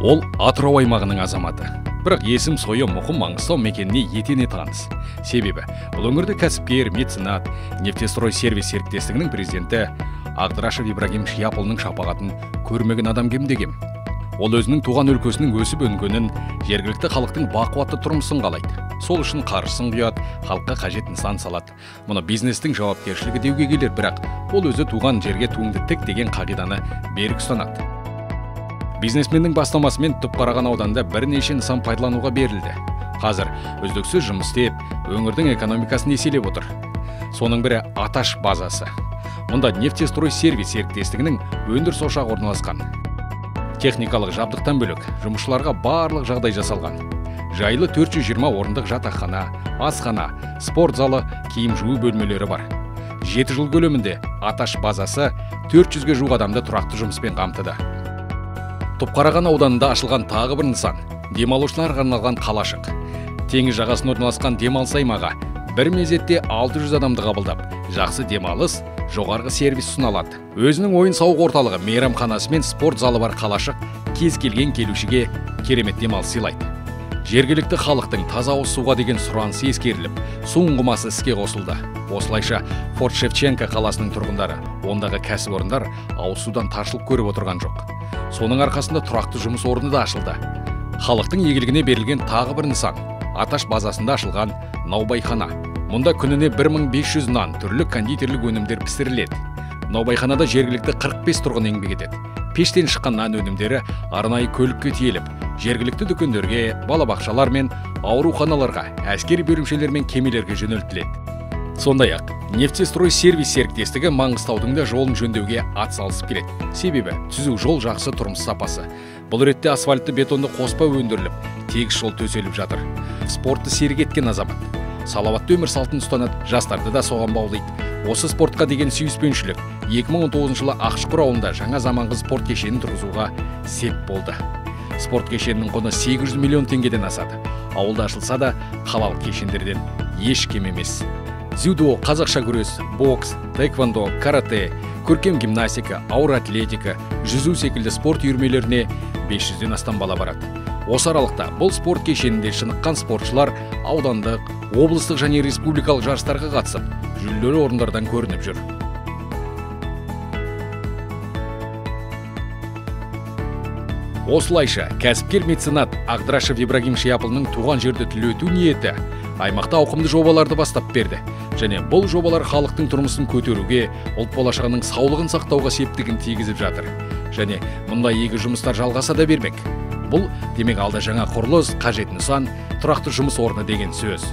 Ол Атырау аймағының азаматы. Бірақ есім сойы мұқым Маңғыстау мекеніне етене таныс. Себебі бұл өңірде кәсіпкер, меценат, нефтестрой сервис серіктестігінің президенті Ағдрашев Ибрагим Шияпұлының шапағатын көрмеген адам кемде-кем. Ол өзінің туған өлкесінің өсіп өнгенін, жергілікті халықтың бақуатты тұрмысын қалайды. Сол үшін қаржысын құяды, халыққа қажет нысан салады. Мұны бизнестің жауапкершілігі деуге келер, бірақ ол өзі туған жерге туыңды тік деген қағиданы берік ұстанады. Бизнесменнің бастамасымен Түпқараған ауданында бірнеше нысан пайдалануға берілді. Қазір үздіксіз жұмыс істеп, өңірдің экономикасын еселеп отыр. Соның бірі Аташ базасы. Мұнда нефтестрой сервис серіктестігінің өндіріс ошағы орналасқан. Техникалық жабдықтан бөлек жұмысшыларға барлық жағдай жасалған. Жайлы 420 орындық жатақхана, асхана, спорт залы, киім жуу бөлмелері бар. 7 жыл көлемінде Аташ базасы 400-ге жуық адамды тұрақты жұмыспен қамтыды. Түпқараған ауданында ашылған тағы бір нысан демалушыларға арналған қалашық. Теңіз жағасында орналасқан демалыс аймағы бір мезетте 600 адамды қабылдап, жақсы демалыс, жоғарғы сервис ұсыналады. Өзінің ойын-сауық орталығы, мейрамханасы мен спорт залы бар қалашық кез келген келушіге керемет демалыс сыйлайды. Жергілікті халықтың таза ауыз суға деген сұранысы ескеріліп, су ұңғымасы іске қосылды. Осылайша Форт Шевченко қаласының тұрғындары ондағы кәсіпорындар ауыз судан таршылық көріп отырған жоқ. Соның арқасында тұрақты жұмыс орны да ашылды. Халықтың игілігіне берілген тағы бір нысан Аташ базасында ашылған наубайхана. Мұнда күніне 1500 нан, түрлі кондитерлік өнімдер пісіріледі. Наубайханада жергілікті 45 тұрғын еңбек етеді. Пештен шыққан нан өнімдері арнайы көлікке тиеліп, жергілікті дүкендерге, балабақшалар мен ауруханаларға, әскери бөлімшелер мен кемелерге жөнелтіледі. Сондай-ақ, нефтестрой сервис серіктестігі Маңғыстаудың да жолын жөндеуге атсалысып келеді. Себебі түзу жол жақсы тұрмыс сапасы. Бұл ретте асфальтты бетонды қоспа өндіріліп, тегіс жол төселіп жатыр. Спортты серік еткен азамат. Салауатты өмір салтын ұстанады, жастарды да соған баулайды. Осы спортқа деген сүйіспеншілік 2019 жылы Ақшұқыр ауылында жаңа заманғы спорт кешенін тұрғызуға сеп болды. Спорт кешенінің құны 800 миллион теңгеден асады. Ауылда ашылса да қалалық кешендерден еш кем емес. Дзюдо, қазақша күрес, бокс, таэквондо, карате, көркем гимнастика, ауыр атлетика, жүзу секілді спорт үйірмелеріне 500-ден астам бала барады. Осы аралықта бұл спорт кешенінде шыныққан спортшылар аудандық, облыстық және республикалық жарыстарға қатысып, жүлделі орындардан көрініп жүр. Осылайша, кәсіпкер меценат Ағдрашев Ибрагим Шияпұлының туған жерді түлету ниеті аймақта ауқымды жобаларды бастап берді. Және бұл жобалар халықтың тұрмысын көтеруге, ұлт болашағының саулығын сақтауға септігін тигізіп жатыр. Және мұндай игі жұмыстар жалғаса да бермек. Бұл демек алда жаңа құрылыс, қажет нысан, тұрақты жұмыс орны деген сөз.